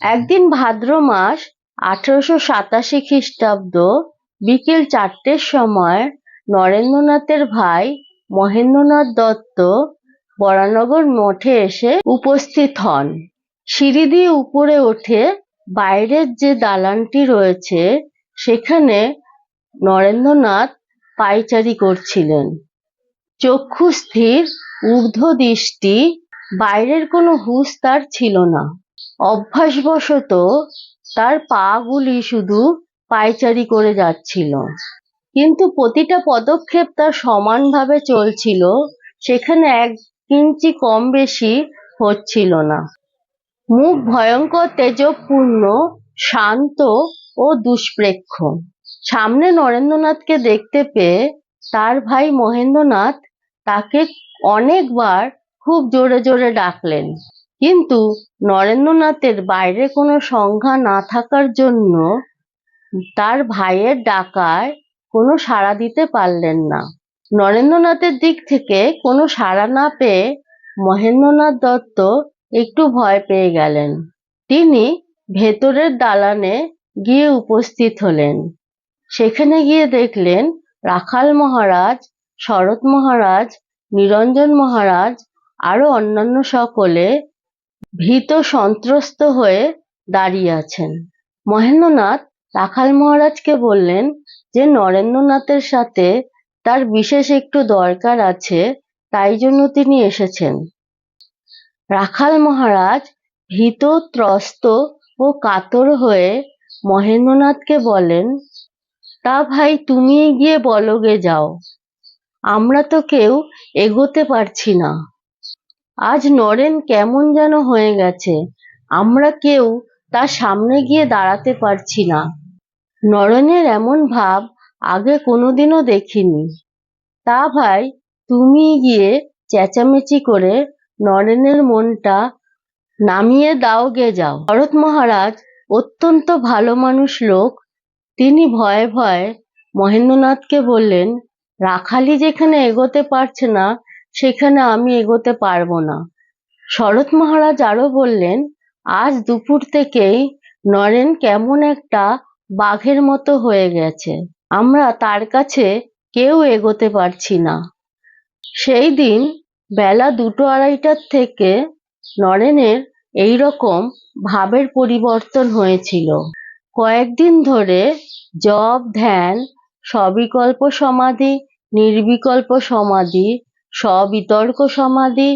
একদিন ভাদ্র মাস 1887 খ্রিস্টাব্দ বিকেল 4টের সময় নরেন্দ্রনাথের ভাই মহেন্দ্রনাথ দত্ত বরানগর মঠে এসে উপস্থিত হন। সিঁড়ি দিয়ে উপরে উঠে বাইরের যে দালানটি রয়েছে সেখানে নরেন্দ্রনাথ পায়চারি করছিলেন। চক্ষু স্থির, ঊর্ধ্বদৃষ্টি, বাইরের কোনো হুঁশ তার ছিল না। অভ্যাসবশত তার পাগুলি শুধু পায়চারি করে যাচ্ছিল, কিন্তু প্রতিটা পদক্ষেপ তার সমানভাবে চলছিল, সেখানে 1 ইঞ্চি কম বেশি হচ্ছিল না। মুখ ভয়ঙ্কর তেজপূর্ণ, শান্ত ও দুষ্প্রেক্ষ। সামনে নরেন্দ্রনাথকে দেখতে পেয়ে তার ভাই মহেন্দ্রনাথ তাকে অনেকবার খুব জোরে জোরে ডাকলেন, কিন্তু নরেন্দ্রনাথের বাইরে কোনো সংজ্ঞা না থাকার জন্য তার ভাইয়ের ডাকায় কোনো সাড়া দিতে পারলেন না। নরেন্দ্রনাথের দিক থেকে কোনো সাড়া না পেয়ে মহেন্দ্রনাথ দত্ত একটু ভয় পেয়ে গেলেন। তিনি ভেতরের দালানে গিয়ে উপস্থিত হলেন। সেখানে গিয়ে দেখলেন রাখাল মহারাজ, শরৎ মহারাজ, নিরঞ্জন মহারাজ আরো অন্যান্য সকলে ভীত সন্ত্রস্ত হয়ে দাঁড়িয়ে আছেন। মহেন্দ্রনাথ রাখাল মহারাজকে বললেন যে নরেন্দ্রনাথের সাথে তার বিশেষ একটু দরকার আছে, তাই জন্য তিনি এসেছেন। রাখাল মহারাজ ভীত, ত্রস্ত ও কাতর হয়ে মহেন্দ্রনাথকে বলেন, তা ভাই তুমি গিয়ে বলগে যাও, আমরা তো কেউ এগোতে পারছি না। আজ নরেন কেমন যেন হয়ে গেছে, আমরা কেউ তার সামনে গিয়ে দাঁড়াতে পারছি না। নরেনের এমন ভাব আগে কোনোদিনও দেখিনি। তা ভাই তুমি গিয়ে চেঁচামেচি করে নরেনের মনটা নামিয়ে দাও গে যাও। শরৎ মহারাজ অত্যন্ত ভালো মানুষ লোক, তিনি ভয়ে ভয়ে মহেন্দ্রনাথকে বললেন, রাখালি যেখানে এগোতে পারছে না সেখানে আমি এগোতে পারবো না। শরৎ মহারাজ আরো বললেন, আজ দুপুর থেকেই নরেন কেমন একটা বাঘের মতো হয়ে গেছে, আমরা তার কাছে কেউ এগোতে পারছি না। সেই দিন বেলা 2-2:30টার থেকে নরেনের এইরকম ভাবের পরিবর্তন হয়েছিল। কয়েকদিন ধরে জপ, ধ্যান, সবিকল্প সমাধি, নির্বিকল্প সমাধি, সবিতর্ক সমাধি,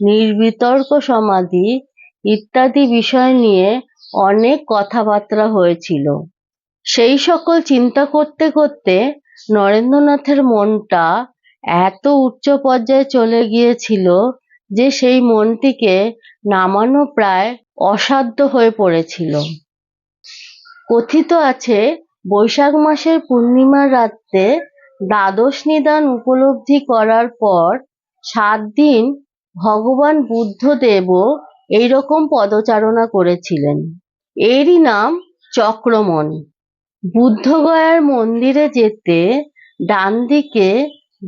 নির্বিতর্ক সমাধি ইত্যাদি বিষয় নিয়ে অনেক কথাবার্তা হয়েছিল। সেই সকল চিন্তা করতে করতে নরেন্দ্রনাথের মনটা এত উচ্চ পর্যায়ে চলে গিয়েছিল যে সেই মনটিকে নামানো প্রায় অসাধ্য হয়ে পড়েছিল। কথিত আছে, বৈশাখ মাসের পূর্ণিমার রাত্রে দ্বাদশ নিদান উপলব্ধি করার পর 7 দিন ভগবান বুদ্ধদেবও এইরকম পদচারণা করেছিলেন। এরই নাম চক্রমণ। বুদ্ধগয়ার মন্দিরে যেতে ডান দিকে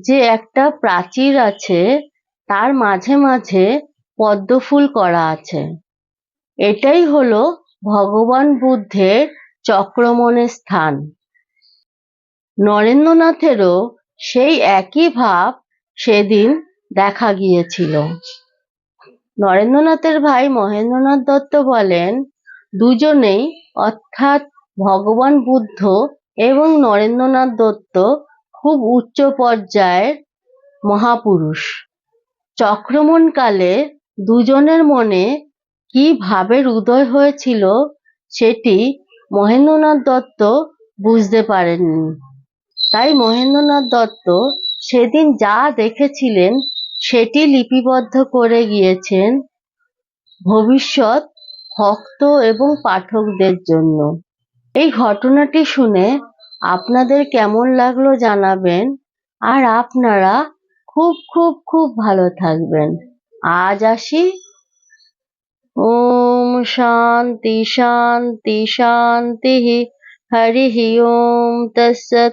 যে একটা প্রাচীর আছে, তার মাঝে মাঝে পদ্মফুল করা আছে। এটাই হলো ভগবান বুদ্ধের চক্রমণের স্থান। নরেন্দ্রনাথেরও সেই একই ভাব সেদিন দেখা গিয়েছিল। নরেন্দ্রনাথের ভাই মহেন্দ্রনাথ দত্ত বলেন, দুজনেই অর্থাৎ ভগবান বুদ্ধ এবং নরেন্দ্রনাথ দত্ত খুব উচ্চ পর্যায়ের মহাপুরুষ। চক্রমণকালে দুজনের মনে কি ভাবের উদয় হয়েছিল সেটি মহেন্দ্রনাথ দত্ত বুঝতে পারেননি। তাই মহেন্দ্রনাথ দত্ত সেদিন যা দেখেছিলেন সেটি লিপিবদ্ধ করে গিয়েছেন ভবিষ্যৎ ভক্ত এবং পাঠকদের জন্য। এই ঘটনাটি শুনে আপনাদের কেমন লাগলো জানাবেন, আর আপনারা খুব খুব খুব ভালো থাকবেন। আজ আসি। ওম শান্তি শান্তি শান্তি। হরি ওম তৎসৎ।